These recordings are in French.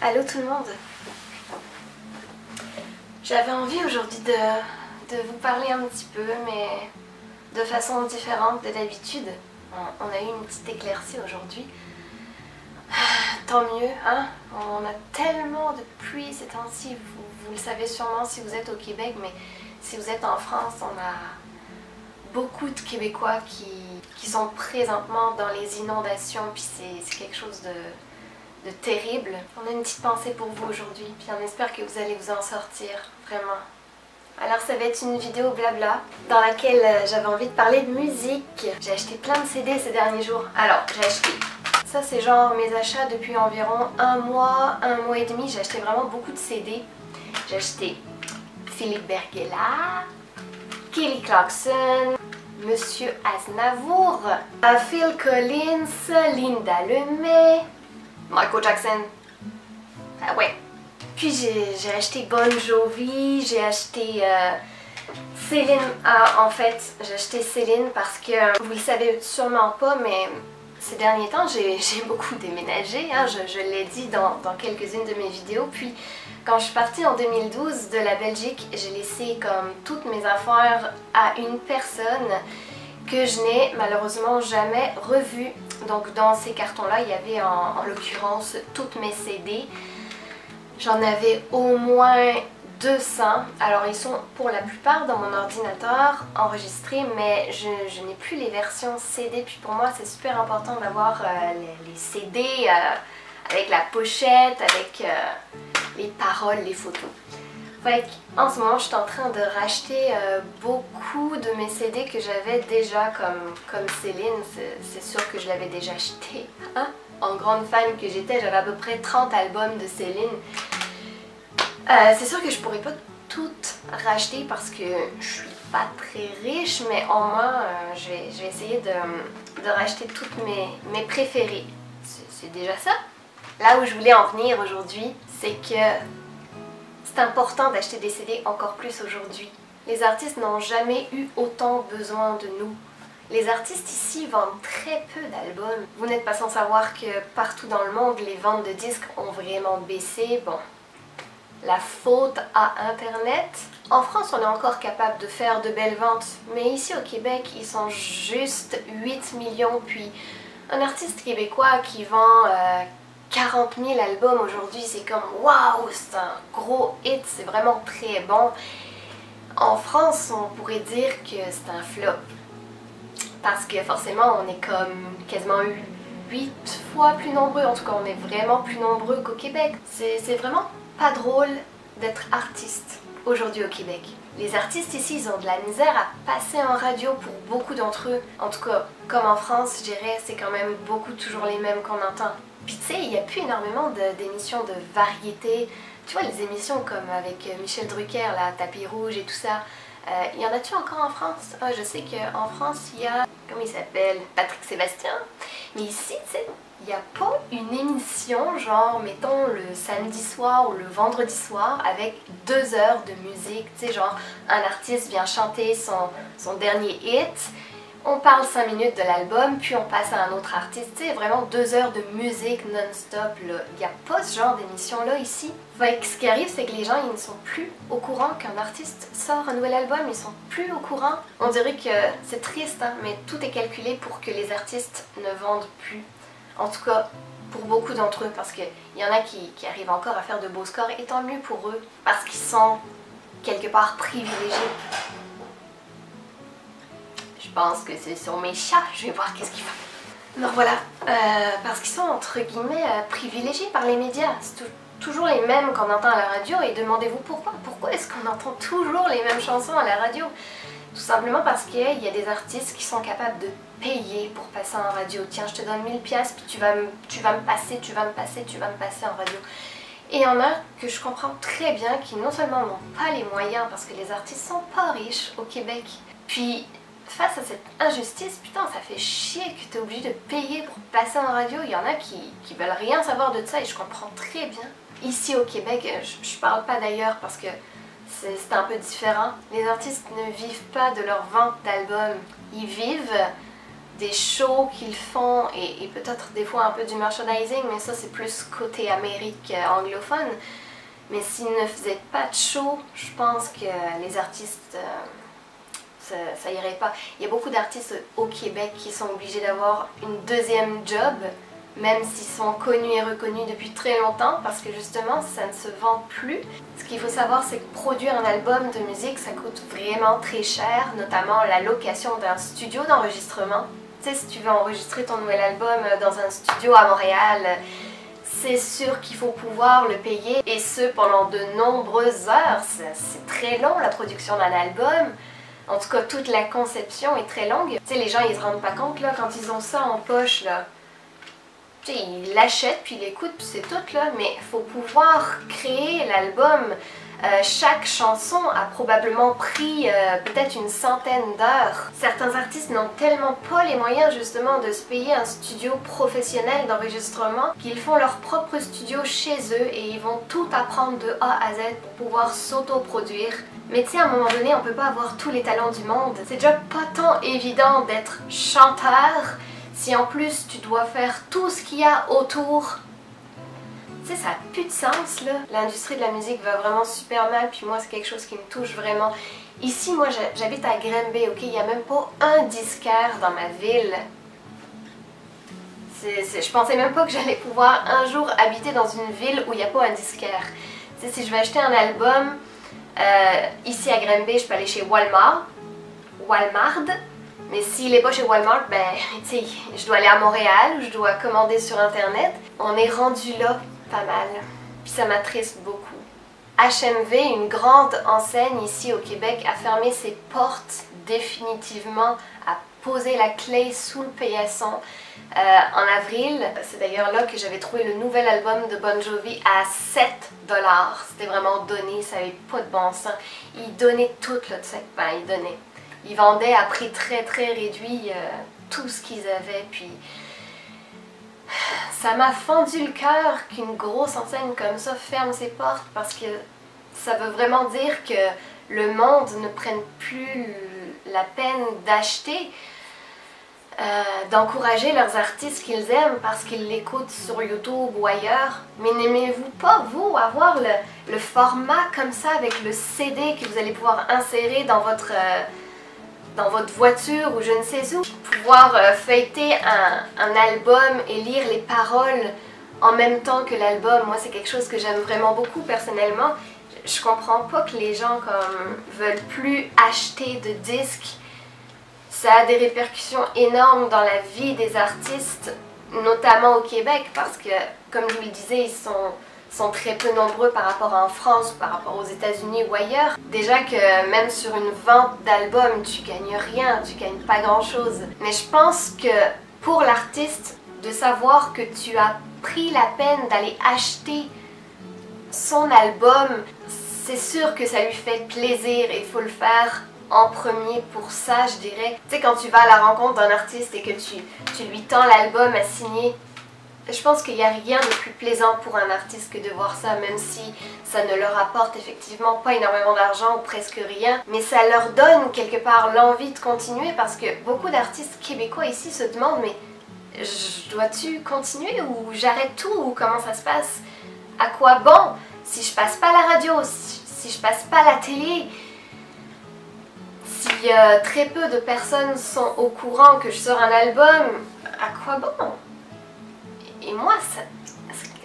Allô tout le monde. J'avais envie aujourd'hui de vous parler un petit peu, mais de façon différente de d'habitude. On a eu une petite éclaircie aujourd'hui. Tant mieux, hein? On a tellement de pluie ces temps-ci, vous le savez sûrement si vous êtes au Québec, mais si vous êtes en France, on a beaucoup de Québécois qui sont présentement dans les inondations, puis c'est quelque chose de terrible. On a une petite pensée pour vous aujourd'hui, puis on espère que vous allez vous en sortir, vraiment. Alors ça va être une vidéo blabla dans laquelle j'avais envie de parler de musique. J'ai acheté plein de CD ces derniers jours. Alors j'ai acheté, ça c'est genre mes achats depuis environ un mois et demi. J'ai acheté vraiment beaucoup de CD. J'ai acheté Philippe Bergella, Kelly Clarkson, Monsieur Aznavour, Phil Collins, Linda Lemay, Michael Jackson. Ah ouais. Puis j'ai acheté Bon Jovi, j'ai acheté Céline. En fait, j'ai acheté Céline parce que vous le savez sûrement pas, mais ces derniers temps j'ai beaucoup déménagé. Hein, je l'ai dit dans quelques-unes de mes vidéos. Puis quand je suis partie en 2012 de la Belgique, j'ai laissé comme toutes mes affaires à une personne que je n'ai malheureusement jamais revue. Donc dans ces cartons-là, il y avait en l'occurrence toutes mes CD. J'en avais au moins 200. Alors ils sont pour la plupart dans mon ordinateur enregistrés, mais je n'ai plus les versions CD. Puis pour moi c'est super important d'avoir les CD avec la pochette, avec les paroles, les photos. Fait en ce moment je suis en train de racheter beaucoup de mes CD que j'avais déjà comme Céline. C'est sûr que je l'avais déjà acheté, hein? En grande fan que j'étais, j'avais à peu près 30 albums de Céline. C'est sûr que je pourrais pas toutes racheter parce que je suis pas très riche, mais au moins je vais essayer de racheter toutes mes préférées. C'est déjà ça. Là où je voulais en venir aujourd'hui, c'est que c'est important d'acheter des CD encore plus aujourd'hui. Les artistes n'ont jamais eu autant besoin de nous. Les artistes ici vendent très peu d'albums. Vous n'êtes pas sans savoir que partout dans le monde, les ventes de disques ont vraiment baissé. Bon, la faute à Internet. En France, on est encore capable de faire de belles ventes, mais ici au Québec, ils sont juste 8 millions. Puis un artiste québécois qui vend 40 000 albums aujourd'hui, c'est comme waouh, c'est un gros hit, c'est vraiment très bon. En France, on pourrait dire que c'est un flop. Parce que forcément, on est comme quasiment 8 fois plus nombreux. En tout cas, on est vraiment plus nombreux qu'au Québec. C'est vraiment pas drôle d'être artiste aujourd'hui au Québec. Les artistes ici, ils ont de la misère à passer en radio pour beaucoup d'entre eux. En tout cas, comme en France, je dirais, c'est quand même beaucoup toujours les mêmes qu'on entend. Puis tu sais, il n'y a plus énormément d'émissions de variété. Tu vois, les émissions comme avec Michel Drucker, là, Tapis Rouge et tout ça. Y en a-tu encore en France? Je sais qu'en France, il y a, comment il s'appelle? Patrick Sébastien. Mais ici, tu sais, il n'y a pas une émission, genre, mettons, le samedi soir ou le vendredi soir avec 2 heures de musique. Tu sais, genre, un artiste vient chanter son dernier hit. On parle 5 minutes de l'album, puis on passe à un autre artiste. Tu sais, vraiment 2 heures de musique non-stop, là. Il n'y a pas ce genre d'émission-là ici. Fait que ce qui arrive, c'est que les gens, ils ne sont plus au courant qu'un artiste sort un nouvel album. Ils sont plus au courant. On dirait que c'est triste, hein, mais tout est calculé pour que les artistes ne vendent plus. En tout cas, pour beaucoup d'entre eux, parce qu'il y en a qui arrivent encore à faire de beaux scores, et tant mieux pour eux, parce qu'ils sont quelque part privilégiés. Je pense que c'est sur mes chats, je vais voir qu'est-ce qu'ils font. Alors voilà, parce qu'ils sont entre guillemets privilégiés par les médias. C'est toujours les mêmes qu'on entend à la radio et demandez-vous pourquoi. Pourquoi est-ce qu'on entend toujours les mêmes chansons à la radio? Tout simplement parce qu'il y a des artistes qui sont capables de payer pour passer en radio. Tiens, je te donne 1000 piastres, puis tu vas me passer en radio. Et il y en a que je comprends très bien qui non seulement n'ont pas les moyens parce que les artistes sont pas riches au Québec, puis face à cette injustice, putain, ça fait chier que tu es obligé de payer pour passer en radio. Il y en a qui veulent rien savoir de ça et je comprends très bien. Ici au Québec, je parle pas d'ailleurs parce que c'est un peu différent. Les artistes ne vivent pas de leur vente d'albums. Ils vivent des shows qu'ils font et peut-être des fois un peu du merchandising, mais ça c'est plus côté Amérique anglophone. Mais s'ils ne faisaient pas de show, je pense que les artistes, ça irait pas. Il y a beaucoup d'artistes au Québec qui sont obligés d'avoir une deuxième job, même s'ils sont connus et reconnus depuis très longtemps, parce que justement ça ne se vend plus. Ce qu'il faut savoir, c'est que produire un album de musique, ça coûte vraiment très cher, notamment la location d'un studio d'enregistrement. Tu sais, si tu veux enregistrer ton nouvel album dans un studio à Montréal, c'est sûr qu'il faut pouvoir le payer, et ce pendant de nombreuses heures. C'est très long la production d'un album. En tout cas, toute la conception est très longue. Tu sais, les gens ils se rendent pas compte là, quand ils ont ça en poche là. Tu sais, ils l'achètent puis ils l'écoutent puis c'est tout là, mais il faut pouvoir créer l'album. Chaque chanson a probablement pris peut-être une centaine d'heures. Certains artistes n'ont tellement pas les moyens justement de se payer un studio professionnel d'enregistrement qu'ils font leur propre studio chez eux et ils vont tout apprendre de A à Z pour pouvoir s'autoproduire. Mais tu sais, à un moment donné, on peut pas avoir tous les talents du monde. C'est déjà pas tant évident d'être chanteur si en plus tu dois faire tout ce qu'il y a autour. Tu sais, ça n'a plus de sens là. L'industrie de la musique va vraiment super mal, puis moi c'est quelque chose qui me touche vraiment. Ici, moi j'habite à Granby, ok? Il n'y a même pas un disquaire dans ma ville. Je pensais même pas que j'allais pouvoir un jour habiter dans une ville où il n'y a pas un disquaire. Tu sais, si je veux acheter un album, ici à Granby, je peux aller chez Walmart. Mais s'il n'est pas chez Walmart, ben, tu sais, je dois aller à Montréal ou je dois commander sur internet. On est rendu là. Pas mal. Puis ça m'attriste beaucoup. HMV, une grande enseigne ici au Québec, a fermé ses portes définitivement, a posé la clé sous le paillasson en avril. C'est d'ailleurs là que j'avais trouvé le nouvel album de Bon Jovi à 7 $. C'était vraiment donné, ça n'avait pas de bon sens. Ils donnaient tout là, tu sais. Ben, ils donnaient. Ils vendaient à prix très très réduit tout ce qu'ils avaient, puis ça m'a fendu le cœur qu'une grosse enseigne comme ça ferme ses portes, parce que ça veut vraiment dire que le monde ne prenne plus la peine d'acheter, d'encourager leurs artistes qu'ils aiment parce qu'ils l'écoutent sur YouTube ou ailleurs. Mais n'aimez-vous pas, vous, avoir le format comme ça avec le CD que vous allez pouvoir insérer dans votre voiture ou je ne sais où, pouvoir feuilleter un album et lire les paroles en même temps que l'album? Moi c'est quelque chose que j'aime vraiment beaucoup personnellement. Je comprends pas que les gens comme veulent plus acheter de disques. Ça a des répercussions énormes dans la vie des artistes, notamment au Québec, parce que comme je vous le disais, ils sont très peu nombreux par rapport en France ou par rapport aux États-Unis ou ailleurs. Déjà que même sur une vente d'album, tu gagnes rien, tu gagnes pas grand-chose. Mais je pense que pour l'artiste, de savoir que tu as pris la peine d'aller acheter son album, c'est sûr que ça lui fait plaisir et il faut le faire en premier pour ça, je dirais. Tu sais, quand tu vas à la rencontre d'un artiste et que tu lui tends l'album à signer, je pense qu'il n'y a rien de plus plaisant pour un artiste que de voir ça, même si ça ne leur apporte effectivement pas énormément d'argent ou presque rien. Mais ça leur donne quelque part l'envie de continuer, parce que beaucoup d'artistes québécois ici se demandent « mais dois-tu continuer ou j'arrête tout ou comment ça se passe? À quoi bon? Si je passe pas la radio, si je passe pas la télé, si très peu de personnes sont au courant que je sors un album, à quoi bon ?» Et moi,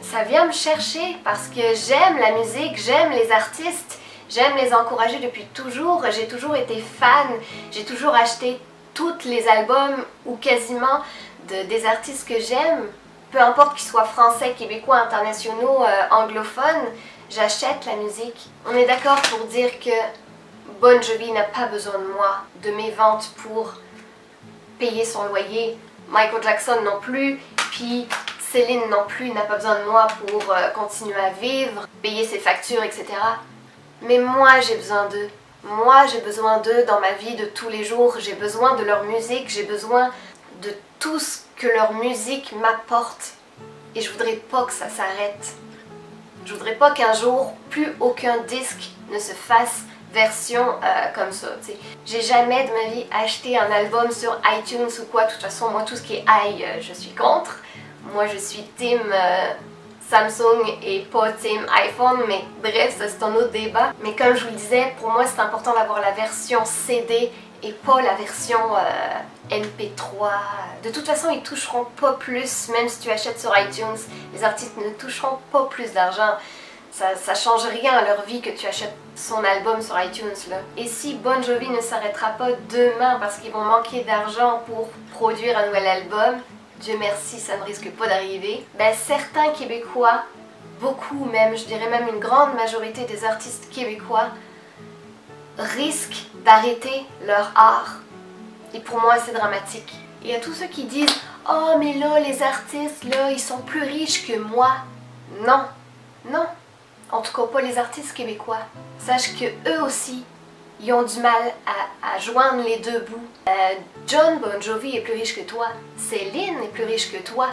ça vient me chercher parce que j'aime la musique, j'aime les artistes, j'aime les encourager depuis toujours. J'ai toujours été fan, j'ai toujours acheté tous les albums ou quasiment des artistes que j'aime. Peu importe qu'ils soient français, québécois, internationaux, anglophones, j'achète la musique. On est d'accord pour dire que Bon Jovi n'a pas besoin de moi, de mes ventes pour payer son loyer. Michael Jackson non plus, puis Céline non plus n'a pas besoin de moi pour continuer à vivre, payer ses factures, etc. Mais moi j'ai besoin d'eux. Moi j'ai besoin d'eux dans ma vie de tous les jours. J'ai besoin de leur musique, j'ai besoin de tout ce que leur musique m'apporte. Et je voudrais pas que ça s'arrête. Je voudrais pas qu'un jour plus aucun disque ne se fasse version comme ça, tu sais. J'ai jamais de ma vie acheté un album sur iTunes ou quoi. De toute façon, moi, tout ce qui est je suis contre. Moi, je suis team Samsung et pas team iPhone, mais bref, ça c'est un autre débat. Mais comme je vous le disais, pour moi, c'est important d'avoir la version CD et pas la version MP3. De toute façon, ils toucheront pas plus, même si tu achètes sur iTunes, les artistes ne toucheront pas plus d'argent. Ça change rien à leur vie que tu achètes son album sur iTunes là. Et si Bon Jovi ne s'arrêtera pas demain parce qu'ils vont manquer d'argent pour produire un nouvel album, Dieu merci, ça ne risque pas d'arriver, ben certains Québécois, beaucoup même, je dirais même une grande majorité des artistes québécois, risquent d'arrêter leur art. Et pour moi, c'est dramatique. Et à tous ceux qui disent « Oh, mais là, les artistes, là, ils sont plus riches que moi. » Non, non. En tout cas, pas les artistes québécois. Sache que eux aussi, ils ont du mal à joindre les deux bouts. John Bon Jovi est plus riche que toi. Céline est plus riche que toi.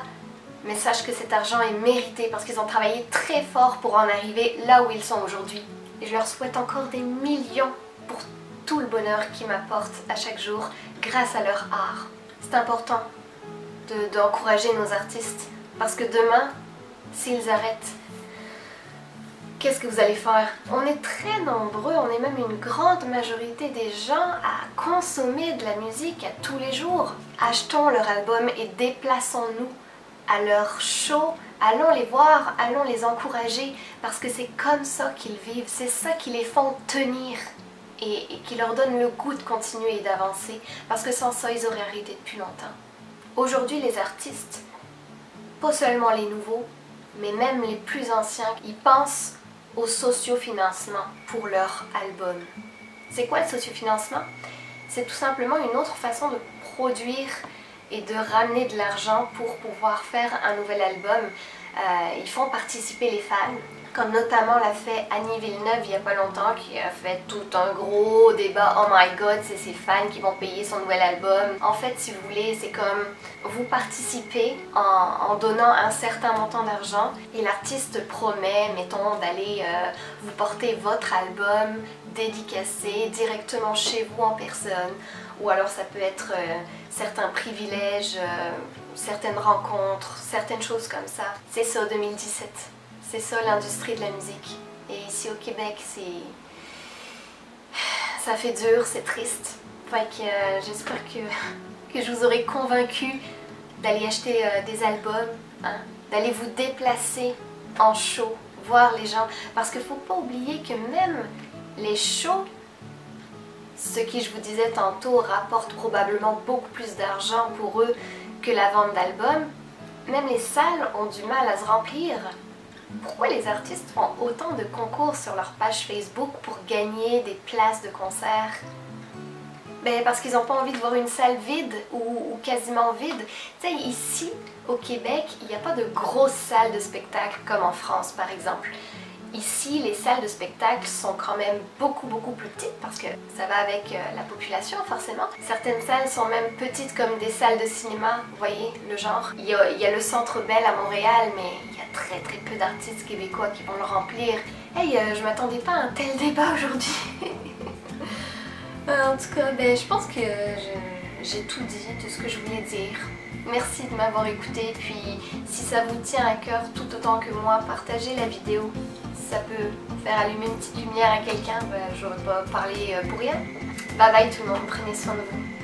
Mais sache que cet argent est mérité parce qu'ils ont travaillé très fort pour en arriver là où ils sont aujourd'hui. Et je leur souhaite encore des millions pour tout le bonheur qu'ils m'apportent à chaque jour grâce à leur art. C'est important d'encourager nos artistes parce que demain, s'ils arrêtent, qu'est-ce que vous allez faire? On est très nombreux, on est même une grande majorité des gens à consommer de la musique à tous les jours. Achetons leur album et déplaçons-nous à leur show. Allons les voir, allons les encourager parce que c'est comme ça qu'ils vivent, c'est ça qui les font tenir et qui leur donne le goût de continuer et d'avancer parce que sans ça, ils auraient arrêté depuis longtemps. Aujourd'hui, les artistes, pas seulement les nouveaux, mais même les plus anciens, ils pensent au sociofinancement pour leur album. C'est quoi le sociofinancement? C'est tout simplement une autre façon de produire et de ramener de l'argent pour pouvoir faire un nouvel album. Ils font participer les fans, comme notamment l'a fait Annie Villeneuve il n'y a pas longtemps, qui a fait tout un gros débat. Oh my god, c'est ses fans qui vont payer son nouvel album. En fait, si vous voulez, c'est comme vous participez en donnant un certain montant d'argent et l'artiste promet, mettons, d'aller vous porter votre album dédicacé directement chez vous en personne. Ou alors ça peut être certains privilèges, certaines rencontres, certaines choses comme ça. C'est ça 2017. C'est ça l'industrie de la musique. Et ici au Québec, ça fait dur, c'est triste. Fait que j'espère que je vous aurai convaincu d'aller acheter des albums, hein, d'aller vous déplacer en show, voir les gens. Parce qu'il ne faut pas oublier que même les shows, ce qui, je vous disais tantôt, rapporte probablement beaucoup plus d'argent pour eux que la vente d'albums, même les salles ont du mal à se remplir. Pourquoi les artistes font autant de concours sur leur page Facebook pour gagner des places de concert? Ben parce qu'ils n'ont pas envie de voir une salle vide ou quasiment vide. Tu sais, ici, au Québec, il n'y a pas de grosses salles de spectacle comme en France, par exemple. Ici, les salles de spectacle sont quand même beaucoup plus petites parce que ça va avec la population forcément. Certaines salles sont même petites comme des salles de cinéma, vous voyez le genre. Il y a le Centre Bell à Montréal, mais il y a très peu d'artistes québécois qui vont le remplir. Hey, je m'attendais pas à un tel débat aujourd'hui. En tout cas, ben, je pense que j'ai tout dit, tout ce que je voulais dire. Merci de m'avoir écouté, puis si ça vous tient à cœur tout autant que moi, partagez la vidéo. Si ça peut faire allumer une petite lumière à quelqu'un, ben, j'aurais pas parlé pour rien. Bye bye tout le monde, prenez soin de vous.